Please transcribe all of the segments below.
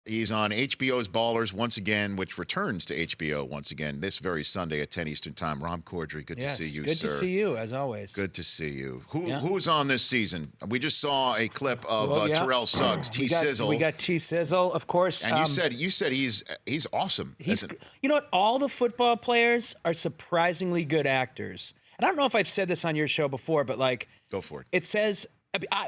He's on HBO's Ballers once again, which returns to HBO once again this very Sunday at 10 Eastern Time. Rob Corddry, good to see you, good sir. to see you, as always. Good to see you. Who's on this season? We just saw a clip of Terrell Suggs, T-Sizzle. We got T-Sizzle, of course. And you said he's awesome. You know what? All the football players are surprisingly good actors. And I don't know if I've said this on your show before, but like, go for it. It says,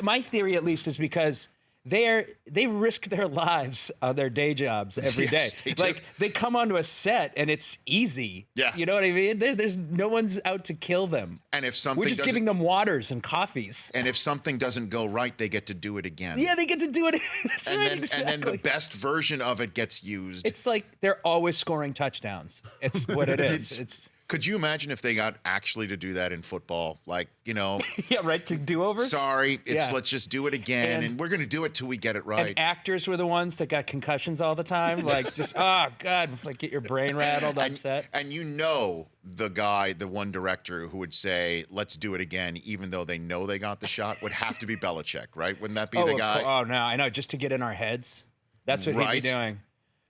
my theory at least is because they risk their lives on their day jobs every day. Like they come onto a set and it's easy. Yeah. You know what I mean? There's no one's out to kill them. And if something we're just giving them waters and coffees. And if something doesn't go right, they get to do it again. Yeah, they get to do it. That's and right, then, exactly. And then the best version of it gets used. It's like they're always scoring touchdowns. It's what it is. Could you imagine if they got actually to do that in football? Like, you know. Yeah, right, to do-overs? Sorry, let's just do it again, and we're going to do it till we get it right. And actors were the ones that got concussions all the time. Like, just, oh, God, like get your brain rattled on set. And you know the one director who would say, let's do it again, even though they know they got the shot, would have to be Belichick, right? Wouldn't that be the guy? Oh, no, I know, just to get in our heads. That's what he'd be doing.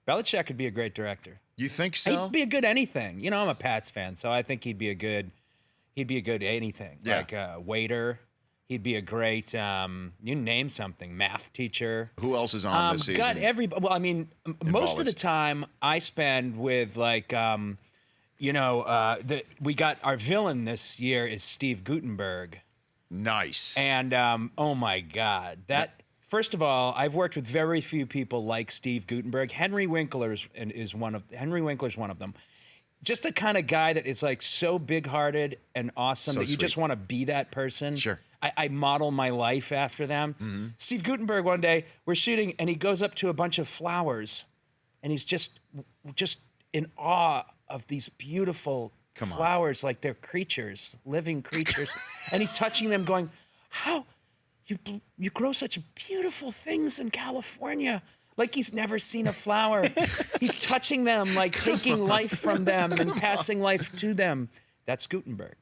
Belichick could be a great director. You think so? He'd be a good anything. You know, I'm a Pats fan, so I think he'd be a good anything. Yeah. Like a waiter. He'd be a great, you name something, math teacher. Who else is on this season? God, everybody. Well, I mean, most of the time I spend with like, we got our villain this year is Steve Guttenberg. Nice. And oh my God, First of all, I've worked with very few people like Steve Guttenberg. Henry Winkler's one of them. Just the kind of guy that is like so big-hearted and awesome that you just want to be that person. Sure. I model my life after them. Mm-hmm. Steve Guttenberg, one day, we're shooting, and he goes up to a bunch of flowers, and he's just in awe of these beautiful flowers, like they're creatures, living creatures. And he's touching them going, how? You grow such beautiful things in California. Like he's never seen a flower. He's touching them, like taking life from them and passing life to them. That's Guttenberg.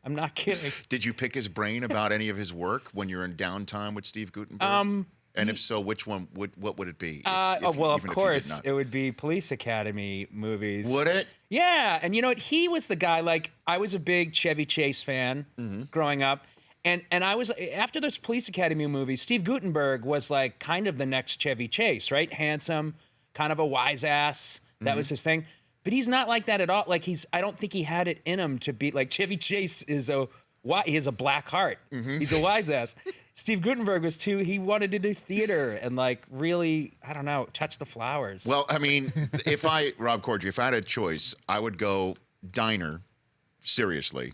I'm not kidding. Did you pick his brain about any of his work when you're in downtime with Steve Guttenberg? And if so, which one? What would it be? Of course, it would be Police Academy movies. Would it? Yeah, and you know what? He was the guy. Like I was a big Chevy Chase fan growing up. And I was, after those Police Academy movies, Steve Guttenberg was like kind of the next Chevy Chase, right? Handsome, kind of a wise ass. That was his thing. But he's not like that at all. Like I don't think he had it in him to be like Chevy Chase he has a black heart. He's a wise ass. Steve Guttenberg was too, he wanted to do theater and like really, I don't know, touch the flowers. Well, I mean, Rob Corddry, if I had a choice, I would go diner, seriously.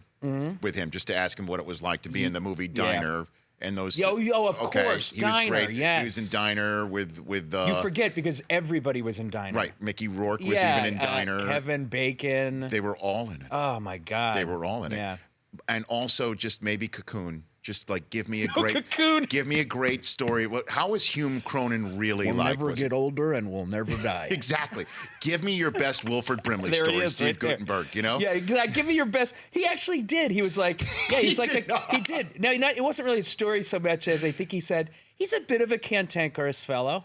With him, just to ask him what it was like to be in the movie Diner and those. Of course, he Diner. Was great. Yes, he was in Diner with. You forget because everybody was in Diner. Right, Mickey Rourke was even in Diner. Kevin Bacon. They were all in it. Oh my God, they were all in it. And also just maybe Cocoon. Just like give me a great story. How was Hume Cronin really like? We'll never get older and we'll never die. Exactly. Give me your best Wilford Brimley story, Steve Guttenberg. You know? Yeah, give me your best. He actually did. He was like, yeah, he did. No, it wasn't really a story so much as I think he said he's a bit of a cantankerous fellow,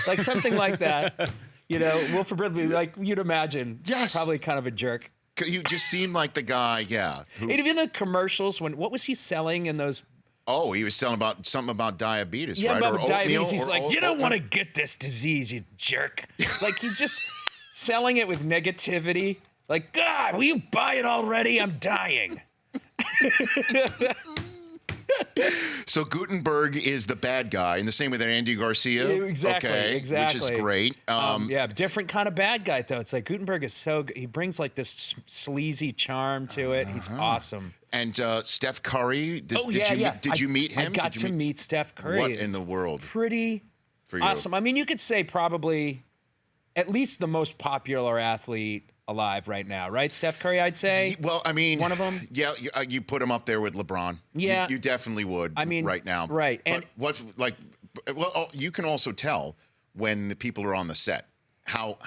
like something like that. You know, Wilford Brimley, like you'd imagine. Yes. Probably kind of a jerk. You just seemed like the guy, And even the commercials, what was he selling in those? Oh, he was selling something about diabetes, right? About diabetes. He's like, you don't want to get this disease, you jerk. Like he's just selling it with negativity. Like, God, will you buy it already? I'm dying. So Guttenberg is the bad guy, in the same way that Andy Garcia. Exactly. Which is great. Different kind of bad guy though. It's like Guttenberg is he brings like this sleazy charm to it. He's awesome. And Steph Curry. Did you meet him? I got to meet Steph Curry. What in the world? Pretty awesome. I mean, you could say probably at least the most popular athlete alive right now, right? Steph Curry, I'd say. Well, I mean, one of them. Yeah, you put him up there with LeBron. Yeah, you definitely would. I mean, right now, right? But what's like? Well, you can also tell when the people are on the set how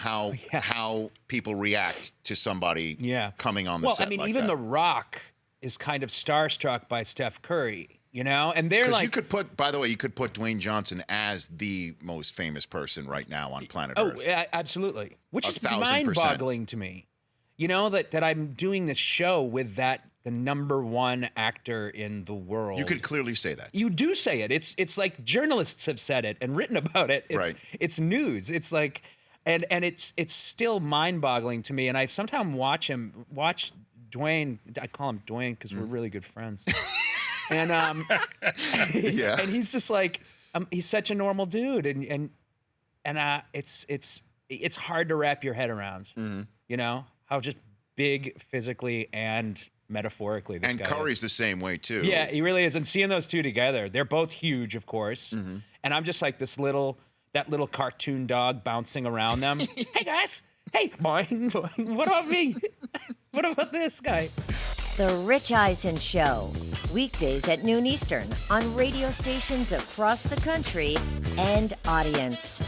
people react to somebody coming on the set. Well, I mean, like even that. The Rock is kind of starstruck by Steph Curry. you know? And they're like, you could put, by the way, you could put Dwayne Johnson as the most famous person right now on planet Earth. Oh, absolutely. Which is 1,000%. mind-boggling to me. You know, that I'm doing this show with the number one actor in the world. You could clearly say that. You do say it. It's like journalists have said it and written about it. It's news. It's like, and it's still mind-boggling to me. And I sometimes watch Dwayne. I call him Dwayne because we're really good friends. And Yeah. and he's just like, he's such a normal dude, and it's hard to wrap your head around. You know how just big physically and metaphorically this guy Curry's is. the same way too. Yeah, he really is. And seeing those two together, they're both huge, of course. And I'm just like that little cartoon dog bouncing around them. Hey guys, hey, boing, boing. What about me? What about this guy? The Rich Eisen Show, weekdays at noon Eastern on radio stations across the country and audience.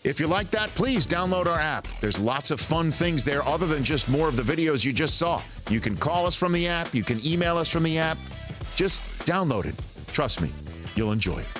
If you like that, please download our app. There's lots of fun things there other than just more of the videos you just saw. You can call us from the app. You can email us from the app. Just download it. Trust me, you'll enjoy it.